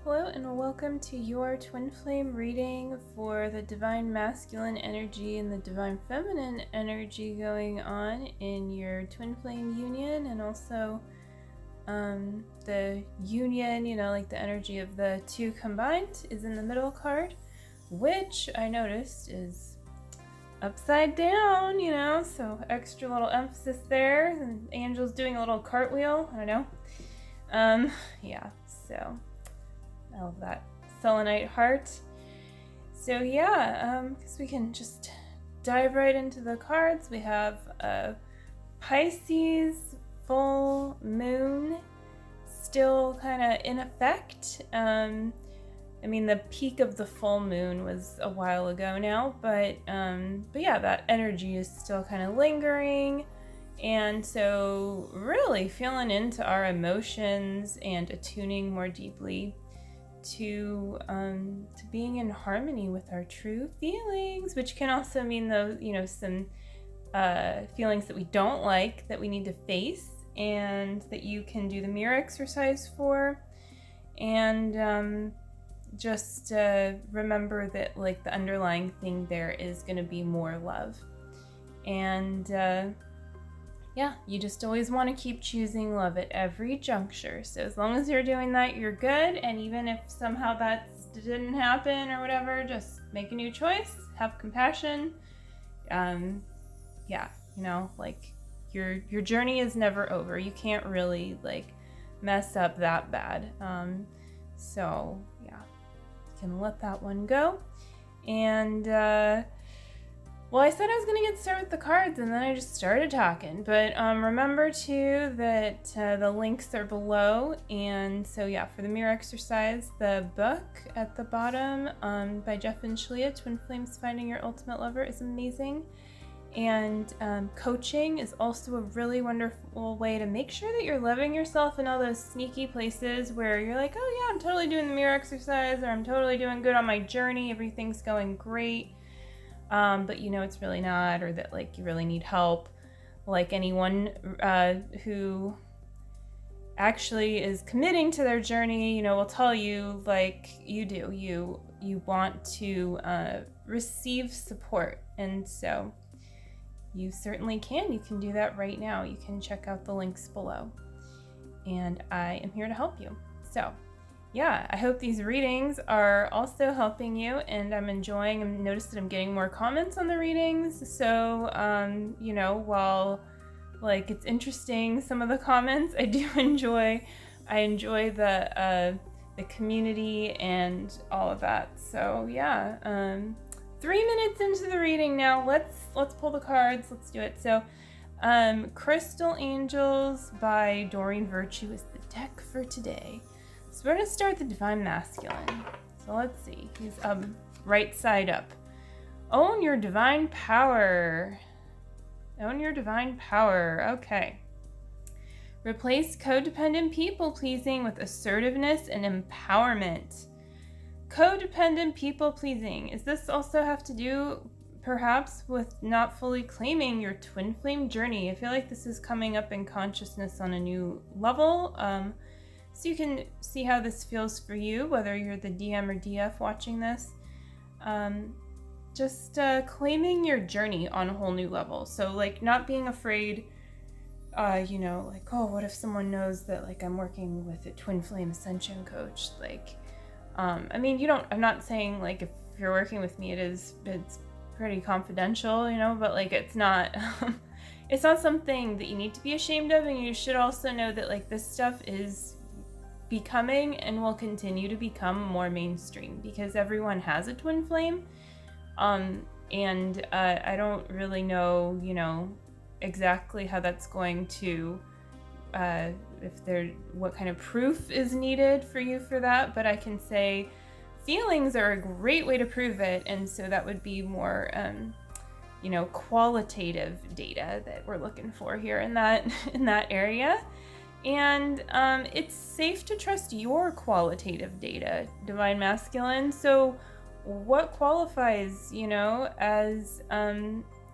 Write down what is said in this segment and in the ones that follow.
Hello and welcome to your twin flame reading for the divine masculine energy and the divine feminine energy going on in your twin flame union, and also the union, like the energy of the two combined is in the middle card, which I noticed is upside down, so extra little emphasis there, and Angel's doing a little cartwheel. I don't know. So I love that selenite heart. So guess we can just dive right into the cards. We have a Pisces full moon still kind of in effect. The peak of the full moon was a while ago now, but that energy is still kind of lingering. And so really feeling into our emotions and attuning more deeply to being in harmony with our true feelings, which can also mean some feelings that we don't like that we need to face, and that you can do the mirror exercise for, and just remember that the underlying thing there is going to be more love, and you just always want to keep choosing love at every juncture. So as long as you're doing that, you're good. And even if somehow that didn't happen or whatever, just make a new choice, have compassion. Your journey is never over. You can't really mess up that bad. You can let that one go. And I said I was going to get started with the cards, and then I just started talking. But remember, too, that the links are below. And so, for the mirror exercise, the book at the bottom by Jeff and Shalia, Twin Flames Finding Your Ultimate Lover, is amazing. And coaching is also a really wonderful way to make sure that you're loving yourself in all those sneaky places where you're like, oh, yeah, I'm totally doing the mirror exercise, or I'm totally doing good on my journey. Everything's going great. But it's really not, or that you really need help. Anyone who actually is committing to their journey, will tell you you want to receive support. And so you certainly can. You can do that right now. You can check out the links below. And I am here to help you. So I hope these readings are also helping you, and I'm enjoying and notice that I'm getting more comments on the readings. So, while it's interesting, some of the comments I do enjoy. I enjoy the community and all of that. So 3 minutes into the reading now. Let's pull the cards. Let's do it. So, Crystal Angels by Doreen Virtue is the deck for today. So we're going to start with the Divine Masculine. So let's see. He's right side up. Own your divine power. Own your divine power. Okay. Replace codependent people-pleasing with assertiveness and empowerment. Codependent people-pleasing. Does this also have to do perhaps with not fully claiming your twin flame journey? I feel like this is coming up in consciousness on a new level. So you can see how this feels for you, whether you're the DM or DF watching this. Just claiming your journey on a whole new level. So not being afraid, what if someone knows that I'm working with a twin flame ascension coach? I'm not saying if you're working with me, it's pretty confidential, but it's not, it's not something that you need to be ashamed of. And you should also know that this stuff is becoming and will continue to become more mainstream because everyone has a twin flame. I don't really know, exactly how that's going to, what kind of proof is needed for you for that, but I can say feelings are a great way to prove it. And so that would be more, qualitative data that we're looking for here in that area. And it's safe to trust your qualitative data, Divine Masculine. So what qualifies,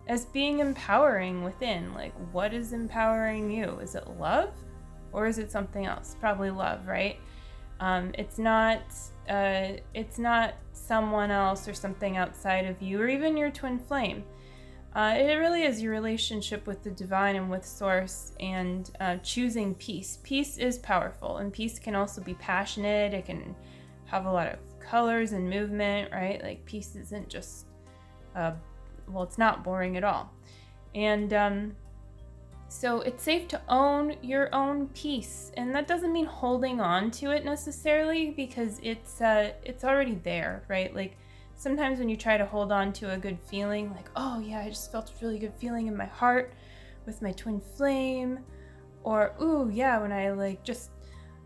as being empowering within? What is empowering you? Is it love, or is it something else? Probably love, right? It's not someone else or something outside of you, or even your twin flame. It really is your relationship with the divine and with source, and choosing peace. Peace is powerful, and peace can also be passionate. It can have a lot of colors and movement, right? Like peace isn't just, it's not boring at all. And so it's safe to own your own peace, and that doesn't mean holding on to it necessarily, because it's already there, right? Like sometimes when you try to hold on to a good feeling, like, oh yeah, I just felt a really good feeling in my heart with my twin flame, or ooh yeah, when I like just,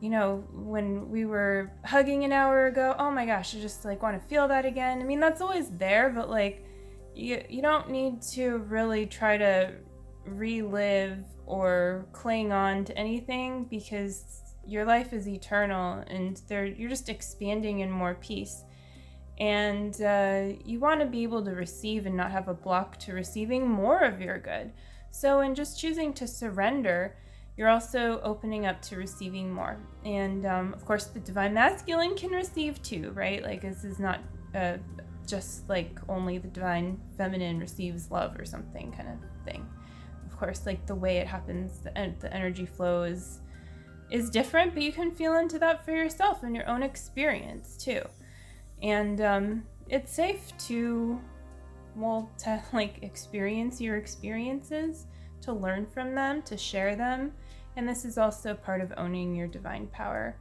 when we were hugging an hour ago, oh my gosh, I just like want to feel that again. I mean, that's always there, but like you don't need to really try to relive or cling on to anything, because your life is eternal, and you're just expanding in more peace. And you want to be able to receive and not have a block to receiving more of your good. So in just choosing to surrender, you're also opening up to receiving more. And of course, the divine masculine can receive too, right? Like this is not just like only the divine feminine receives love or something kind of thing. Of course, like the way it happens, the energy flow is different, but you can feel into that for yourself and your own experience too. And it's safe to like experience your experiences, to learn from them, to share them. And this is also part of owning your divine power.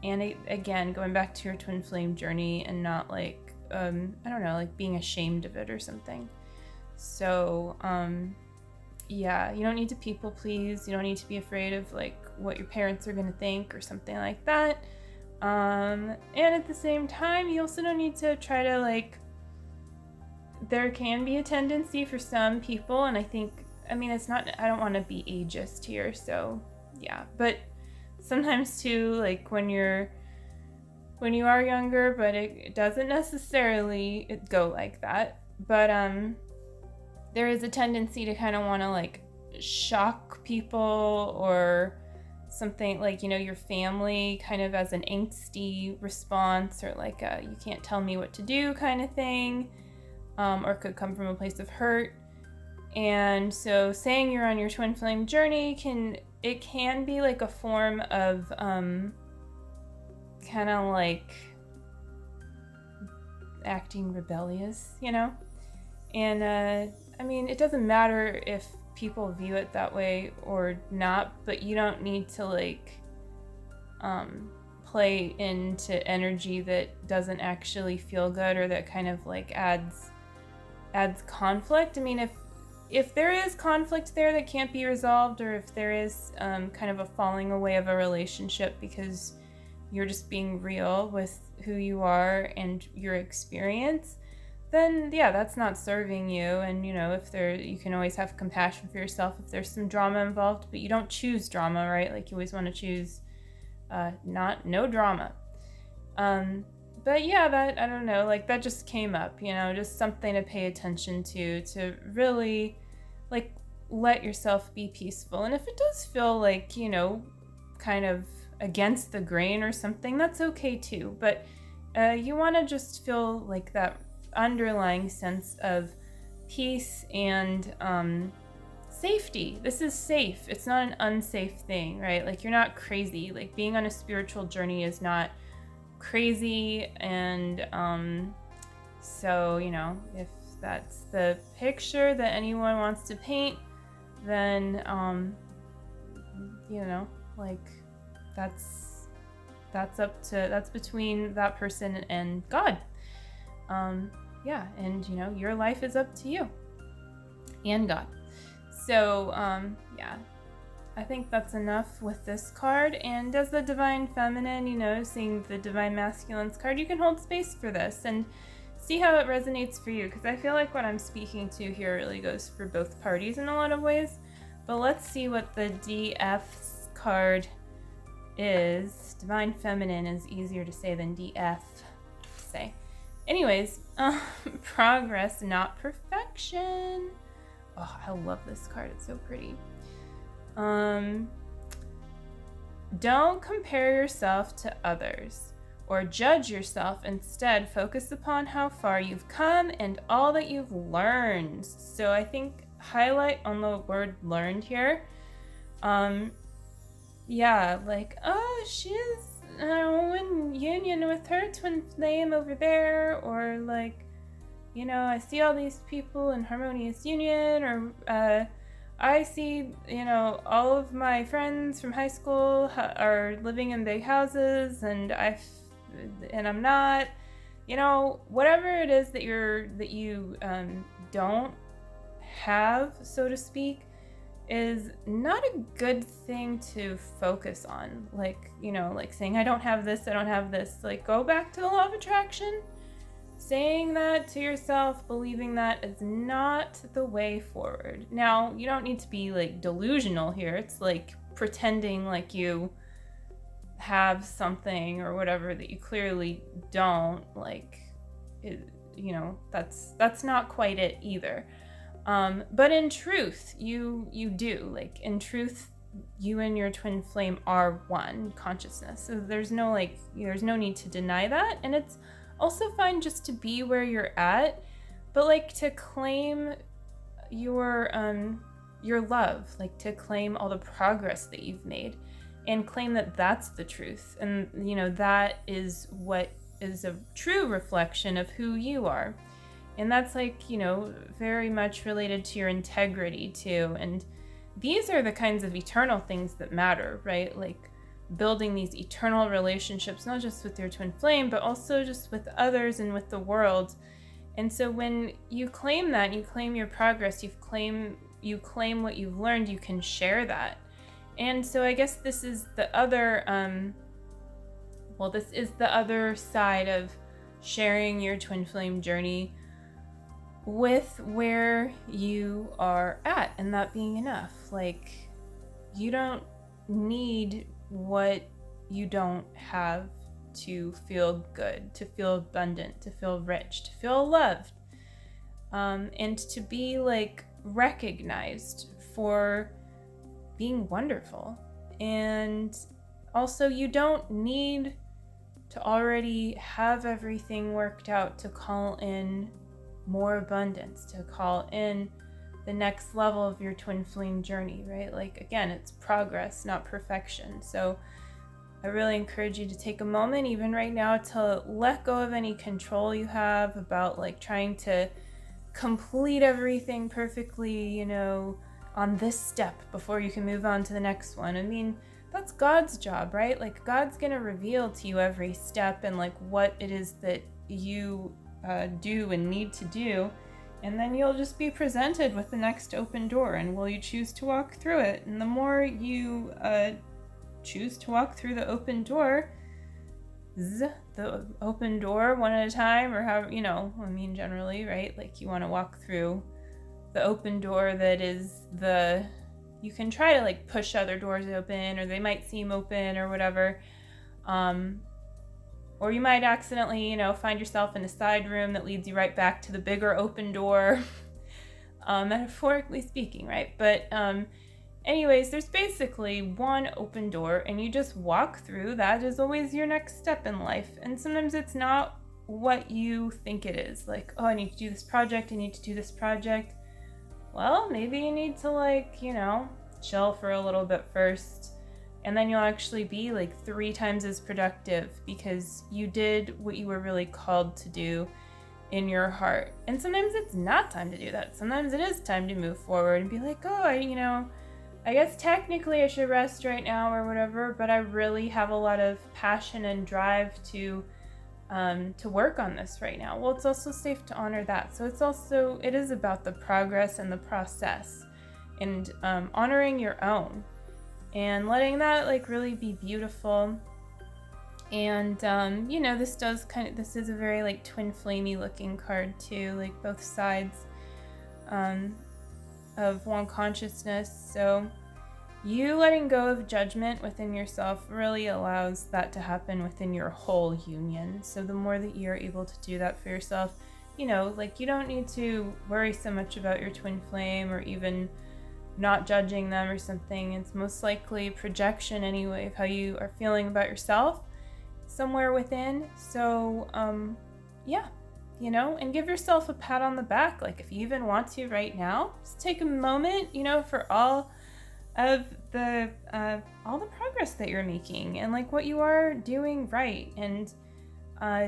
And again, going back to your twin flame journey, and not like, I don't know, like being ashamed of it or something. So, yeah, you don't need to people please. You don't need to be afraid of like what your parents are going to think or something like that. And at the same time, you also don't need to try to like, there can be a tendency for some people, and it's not, I don't want to be ageist here, so yeah, but sometimes too, like when you are younger, but it doesn't necessarily go like that, but there is a tendency to kind of want to like shock people or something, like, your family kind of as an angsty response, or like a you can't tell me what to do kind of thing, or could come from a place of hurt. And so saying you're on your twin flame journey can be like a form of kind of like acting rebellious, and it doesn't matter if people view it that way or not, but you don't need to like play into energy that doesn't actually feel good, or that kind of like adds conflict. I mean, if there is conflict there that can't be resolved, or if there is kind of a falling away of a relationship because you're just being real with who you are and your experience, then yeah, that's not serving you. And you can always have compassion for yourself if there's some drama involved, but you don't choose drama, right? Like you always want to choose no drama. But yeah, that, I don't know, like that just came up, just something to pay attention to really like let yourself be peaceful. And if it does feel like, kind of against the grain or something, that's okay too. But you want to just feel like that underlying sense of peace and safety. This is safe. It's not an unsafe thing, right? Like you're not crazy. Like being on a spiritual journey is not crazy. And so if that's the picture that anyone wants to paint, then like that's between that person and God. Yeah, and your life is up to you and God. So yeah, I think that's enough with this card. And as the divine feminine, seeing the divine masculine's card, you can hold space for this and see how it resonates for you, because I feel like what I'm speaking to here really goes for both parties in a lot of ways. But let's see what the DF's card is. Divine feminine is easier to say than DF to say. Anyways, progress, not perfection. Oh, I love this card. It's so pretty. Don't compare yourself to others or judge yourself. Instead, focus upon how far you've come and all that you've learned. So I think highlight on the word learned here. Yeah, like, oh, she's in union with her twin flame over there, or like, I see all these people in harmonious union, or I see, all of my friends from high school are living in big houses, and I'm not, whatever it is that you don't have, so to speak, is not a good thing to focus on. Like, like saying, I don't have this. Like, go back to the law of attraction. Saying that to yourself, believing that is not the way forward. Now, you don't need to be like delusional here. It's like pretending like you have something or whatever that you clearly don't. Like, that's not quite it either. But in truth, you do. Like, in truth, you and your twin flame are one consciousness. So there's no need to deny that. And it's also fine just to be where you're at, but like to claim your love, like to claim all the progress that you've made and claim that that's the truth. And, that is what is a true reflection of who you are. And that's like, very much related to your integrity too. And these are the kinds of eternal things that matter, right? Like building these eternal relationships, not just with your twin flame, but also just with others and with the world. And so when you claim that, you claim your progress, you claim what you've learned, you can share that. And so I guess this is the other, side of sharing your twin flame journey with where you are at, and that being enough. Like, you don't need what you don't have to feel good, to feel abundant, to feel rich, to feel loved, and to be like recognized for being wonderful. And also, you don't need to already have everything worked out to call in more abundance, to call in the next level of your twin flame journey, right? Like, again, it's progress, not perfection. So I really encourage you to take a moment, even right now, to let go of any control you have about like trying to complete everything perfectly, on this step before you can move on to the next one. I mean, that's God's job, right? Like, God's gonna reveal to you every step and like what it is that you do and need to do, and then you'll just be presented with the next open door, and will you choose to walk through it? And the more you choose to walk through the open door, one at a time, or how, generally, right? Like, you want to walk through the open door that is you can try to like push other doors open, or they might seem open or whatever. Or you might accidentally, find yourself in a side room that leads you right back to the bigger open door, metaphorically speaking, right? But anyways, there's basically one open door, and you just walk through. That is always your next step in life. And sometimes it's not what you think it is. Like, oh, I need to do this project. Well, maybe you need to chill for a little bit first. And then you'll actually be like 3 times as productive because you did what you were really called to do in your heart. And sometimes it's not time to do that. Sometimes it is time to move forward and be like, oh, I guess technically I should rest right now or whatever, but I really have a lot of passion and drive to work on this right now. Well, it's also safe to honor that. So it is about the progress and the process, and honoring your own. And letting that like really be beautiful. And this is a very like twin flamey looking card too, like both sides of one consciousness. So you letting go of judgment within yourself really allows that to happen within your whole union. So the more that you're able to do that for yourself, you don't need to worry so much about your twin flame, or even not judging them or something. It's most likely projection anyway of how you are feeling about yourself somewhere within. So yeah, you know, and give yourself a pat on the back. Like if you even want to right now, just take a moment, you know, for all of the progress that you're making and like what you are doing right. And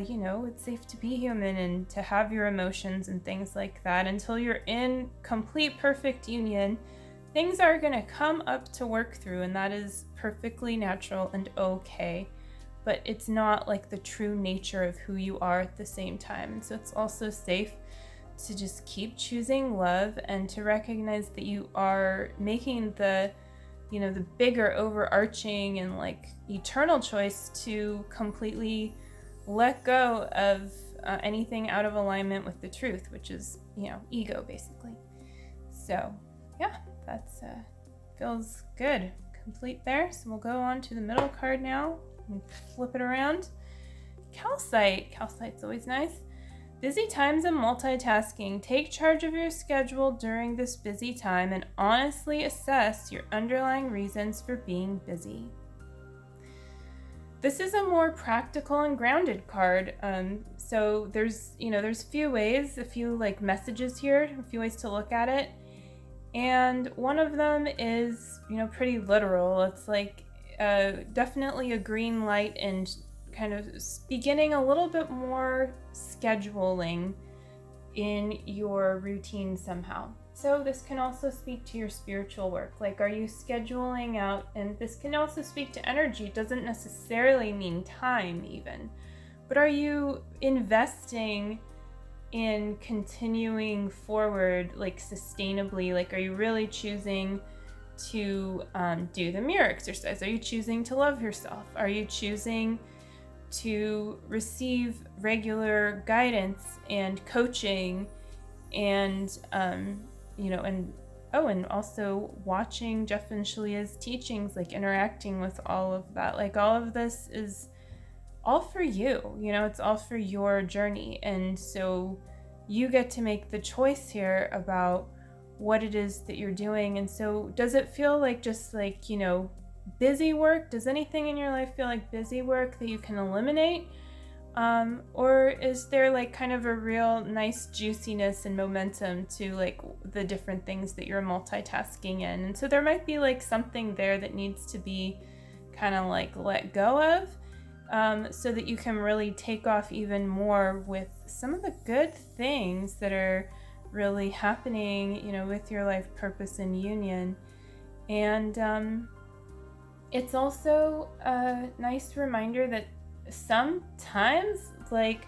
you know, it's safe to be human and to have your emotions and things like that. Until you're in complete perfect union, things are going to come up to work through, and that is perfectly natural and okay. But it's not like the true nature of who you are at the same time. And so it's also safe to just keep choosing love and to recognize that you are making the, you know, the bigger overarching and like eternal choice to completely let go of anything out of alignment with the truth, which is, you know, ego basically. So yeah, that's feels good. Complete there. So we'll go on to the middle card now and flip it around. Calcite. Calcite's always nice. Busy times and multitasking. Take charge of your schedule during this busy time and honestly assess your underlying reasons for being busy. This is a more practical and grounded card. So there's a few ways, a few like messages here, a few ways to look at it. And one of them is, you know, pretty literal. It's like definitely a green light and kind of beginning a little bit more scheduling in your routine somehow. So this can also speak to your spiritual work. Like, are you scheduling out? And this can also speak to energy. It doesn't necessarily mean time even, but are you investing in continuing forward, like sustainably? Like, are you really choosing to do the mirror exercise? Are you choosing to love yourself? Are you choosing to receive regular guidance and coaching and you know, and also watching Jeff and Shalia's teachings, like interacting with all of that. Like all of this is all for you, you know, it's all for your journey. And so you get to make the choice here about what it is that you're doing. And so does it feel like just like, you know, busy work? Does anything in your life feel like busy work that you can eliminate? Or is there like kind of a real nice juiciness and momentum to like the different things that you're multitasking in? And so there might be like something there that needs to be kind of like let go of, so that you can really take off even more with some of the good things that are really happening, you know, with your life purpose and union. And it's also a nice reminder that sometimes like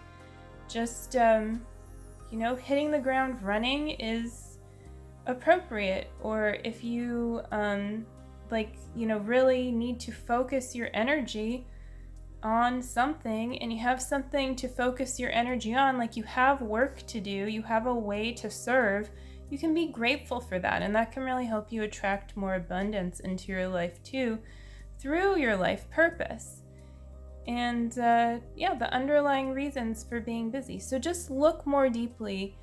just you know, hitting the ground running is appropriate. Or if you like, you know, really need to focus your energy on something and you have something to focus your energy on, like you have work to do, you have a way to serve, you can be grateful for that. And that can really help you attract more abundance into your life too, through your life purpose. And yeah, the underlying reasons for being busy. So just look more deeply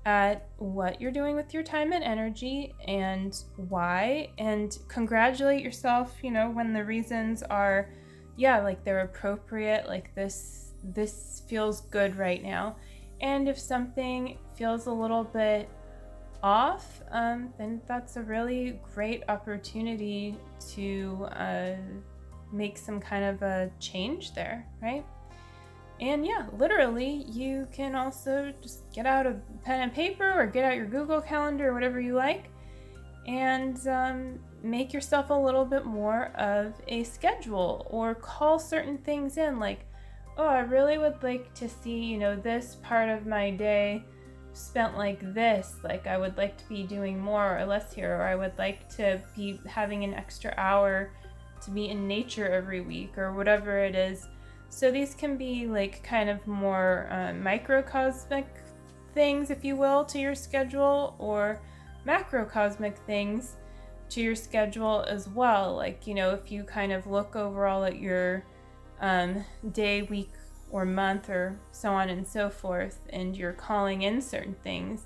at what you're doing with your time and energy and why, and congratulate yourself, you know, when the reasons are, yeah, like they're appropriate, like this feels good right now. And if something feels a little bit off, then that's a really great opportunity to make some kind of a change there, right? And yeah, literally, you can also just get out a pen and paper or get out your Google Calendar or whatever you like and make yourself a little bit more of a schedule, or call certain things in, like, oh, I really would like to see, you know, this part of my day spent like this, like I would like to be doing more or less here, or I would like to be having an extra hour to be in nature every week, or whatever it is. So these can be like kind of more microcosmic things, if you will, to your schedule, or macrocosmic things to your schedule as well. Like, you know, if you kind of look overall at your day, week, or month, or so on and so forth, and you're calling in certain things,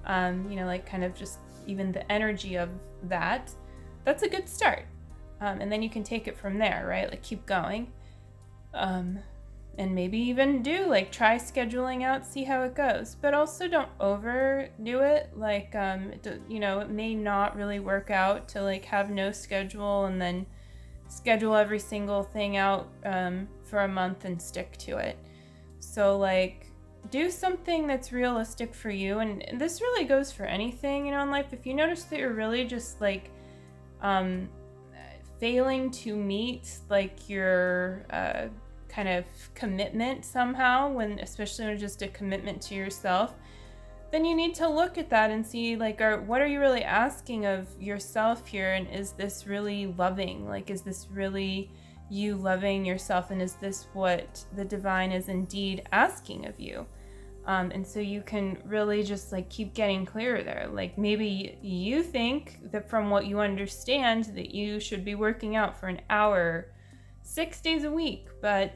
you know, like kind of just even the energy of that, that's a good start. And then you can take it from there, right? Like keep going. And maybe even try scheduling out, see how it goes, but also don't overdo it. It may not really work out to have no schedule and then schedule every single thing out for a month and stick to it. So do something that's realistic for you. And this really goes for anything, in life. If you notice that you're really just failing to meet your kind of commitment somehow, especially when it's just a commitment to yourself, then you need to look at that and see what are you really asking of yourself here, and is this really loving? Is this really you loving yourself, and is this what the divine is indeed asking of you? And so you can really just keep getting clearer there. Maybe you think that from what you understand that you should be working out for an hour 6 days a week, but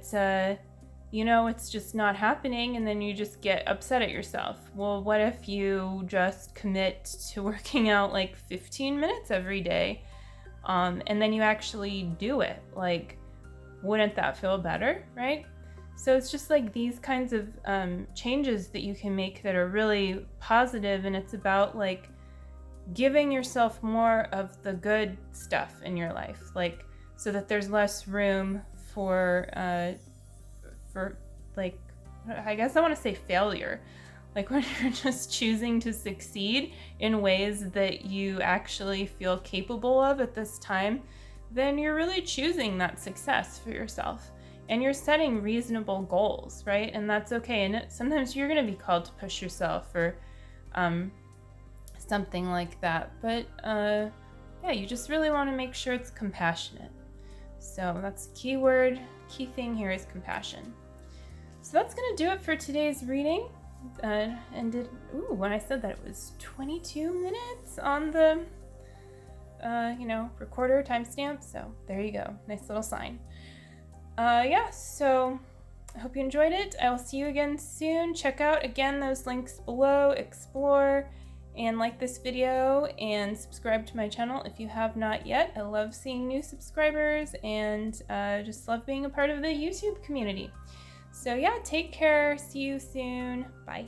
it's just not happening, and then you just get upset at yourself. Well, what if you just commit to working out 15 minutes every day, and then you actually do it? Wouldn't that feel better, right? So it's just these kinds of changes that you can make that are really positive, and it's about giving yourself more of the good stuff in your life, so that there's less room for I guess I want to say failure. When you're just choosing to succeed in ways that you actually feel capable of at this time, then you're really choosing that success for yourself. And you're setting reasonable goals, right? And that's okay. And sometimes you're going to be called to push yourself or something like that. But you just really want to make sure it's compassionate. So that's the key word. Key thing here is compassion. So that's going to do it for today's reading. When I said that, it was 22 minutes on the recorder timestamp. So there you go. Nice little sign. So I hope you enjoyed it. I will see you again soon. Check out again those links below, explore, and like this video, and subscribe to my channel if you have not yet. I love seeing new subscribers, and just love being a part of the YouTube community. So take care. See you soon. Bye.